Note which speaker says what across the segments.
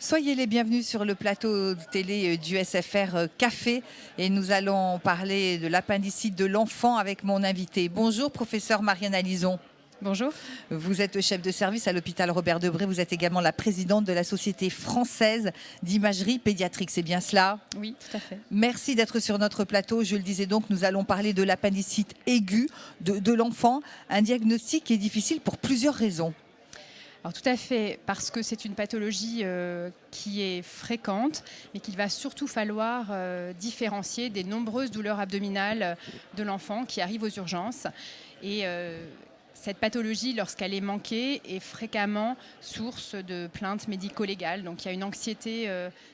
Speaker 1: Soyez les bienvenus sur le plateau de télé du SFR Café et nous allons parler de l'appendicite de l'enfant avec mon invité. Bonjour professeur Marianne Alison.
Speaker 2: Bonjour.
Speaker 1: Vous êtes chef de service à l'hôpital Robert Debré. Vous êtes également la présidente de la Société française d'imagerie pédiatrique. C'est bien cela?
Speaker 2: Oui, tout à fait.
Speaker 1: Merci d'être sur notre plateau. Je le disais donc, nous allons parler de l'appendicite aiguë de l'enfant. Un diagnostic qui est difficile pour plusieurs raisons.
Speaker 2: Alors tout à fait, parce que c'est une pathologie qui est fréquente, mais qu'il va surtout falloir différencier des nombreuses douleurs abdominales de l'enfant qui arrivent aux urgences. Et cette pathologie, lorsqu'elle est manquée, est fréquemment source de plaintes médico-légales. Donc il y a une anxiété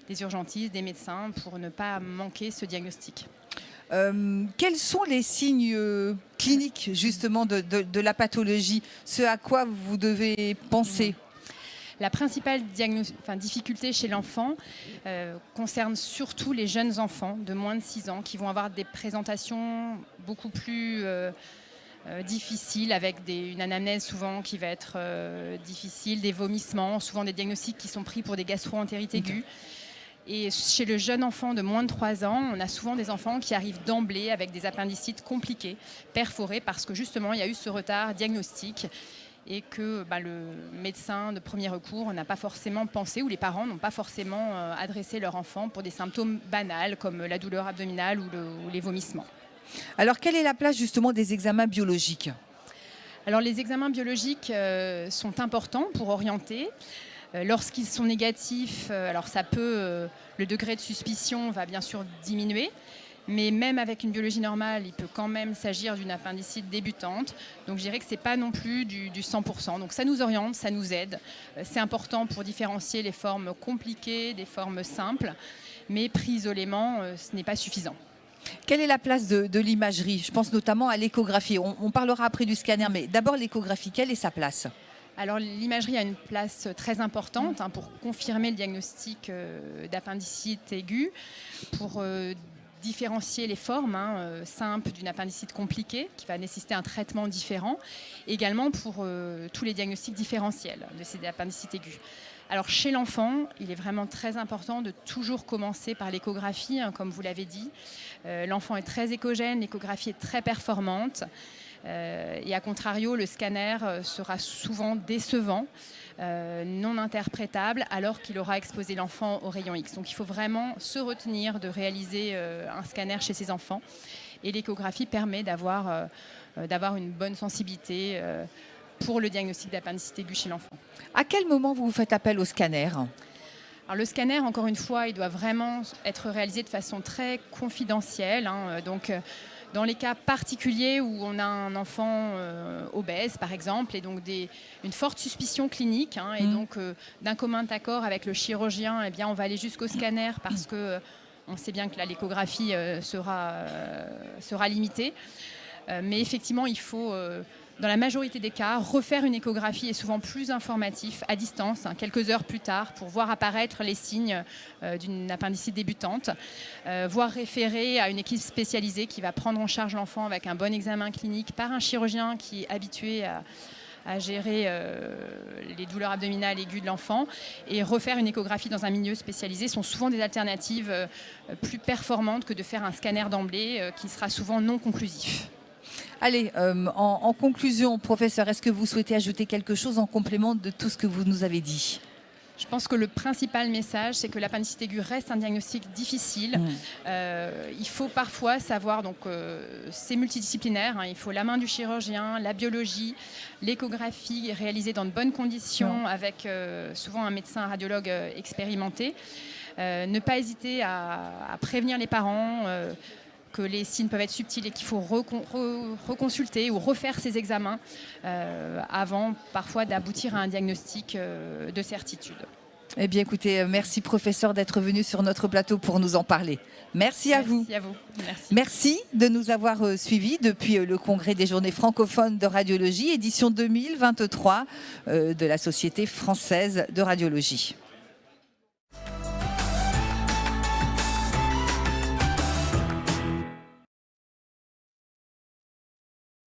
Speaker 2: des urgentistes, des médecins, pour ne pas manquer ce diagnostic.
Speaker 1: Quels sont les signes cliniques justement de la pathologie? Ce à quoi vous devez penser?
Speaker 2: La principale difficulté chez l'enfant concerne surtout les jeunes enfants de moins de 6 ans qui vont avoir des présentations beaucoup plus difficiles, avec une anamnèse souvent qui va être difficile, des vomissements, souvent des diagnostics qui sont pris pour des gastro-entérites aiguës. Et chez le jeune enfant de moins de 3 ans, on a souvent des enfants qui arrivent d'emblée avec des appendicites compliqués, perforés, parce que justement il y a eu ce retard diagnostique et que le médecin de premier recours n'a pas forcément pensé, ou les parents n'ont pas forcément adressé leur enfant pour des symptômes banals comme la douleur abdominale ou les vomissements.
Speaker 1: Alors quelle est la place justement des examens biologiques?
Speaker 2: Alors les examens biologiques sont importants pour orienter. Lorsqu'ils sont négatifs, alors le degré de suspicion va bien sûr diminuer, mais même avec une biologie normale, il peut quand même s'agir d'une appendicite débutante. Donc je dirais que ce n'est pas non plus du 100%. Donc ça nous oriente, ça nous aide. C'est important pour différencier les formes compliquées des formes simples, mais pris isolément, ce n'est pas suffisant.
Speaker 1: Quelle est la place de l'imagerie? Je pense notamment à l'échographie. On parlera après du scanner, mais d'abord l'échographie, quelle est sa place?
Speaker 2: Alors l'imagerie a une place très importante pour confirmer le diagnostic d'appendicite aiguë, pour différencier les formes simples d'une appendicite compliquée qui va nécessiter un traitement différent, également pour tous les diagnostics différentiels de ces appendicites aiguës. Alors chez l'enfant, il est vraiment très important de toujours commencer par l'échographie, comme vous l'avez dit. L'enfant est très échogène, l'échographie est très performante. Et à contrario, le scanner sera souvent décevant, non interprétable, alors qu'il aura exposé l'enfant au rayon X. Donc il faut vraiment se retenir de réaliser un scanner chez ses enfants. Et l'échographie permet d'avoir une bonne sensibilité pour le diagnostic d'appendicite aiguë chez l'enfant.
Speaker 1: À quel moment vous faites appel au scanner?
Speaker 2: Alors le scanner, encore une fois, il doit vraiment être réalisé de façon très confidentielle. Donc, dans les cas particuliers où on a un enfant obèse, par exemple, et donc une forte suspicion clinique, et donc d'un commun accord avec le chirurgien, eh bien, on va aller jusqu'au scanner parce que on sait bien que l'échographie sera limitée. Mais effectivement, il faut, dans la majorité des cas, refaire une échographie est souvent plus informatif à distance, quelques heures plus tard, pour voir apparaître les signes d'une appendicite débutante, voire référer à une équipe spécialisée qui va prendre en charge l'enfant avec un bon examen clinique par un chirurgien qui est habitué à gérer les douleurs abdominales aiguës de l'enfant, et refaire une échographie dans un milieu spécialisé sont souvent des alternatives plus performantes que de faire un scanner d'emblée qui sera souvent non conclusif.
Speaker 1: Allez, en conclusion, professeur, est-ce que vous souhaitez ajouter quelque chose en complément de tout ce que vous nous avez dit?
Speaker 2: Je pense que le principal message, c'est que l'appendicite aiguë reste un diagnostic difficile. Il faut parfois savoir, donc c'est multidisciplinaire, il faut la main du chirurgien, la biologie, l'échographie réalisée dans de bonnes conditions avec souvent un médecin radiologue expérimenté. Ne pas hésiter à prévenir les parents que les signes peuvent être subtils et qu'il faut reconsulter ou refaire ces examens avant parfois d'aboutir à un diagnostic de certitude.
Speaker 1: Eh bien écoutez, merci professeur d'être venu sur notre plateau pour nous en parler. Merci à vous.
Speaker 2: Merci à vous.
Speaker 1: Merci de nous avoir suivis depuis le congrès des journées francophones de radiologie, édition 2023 de la Société française de radiologie.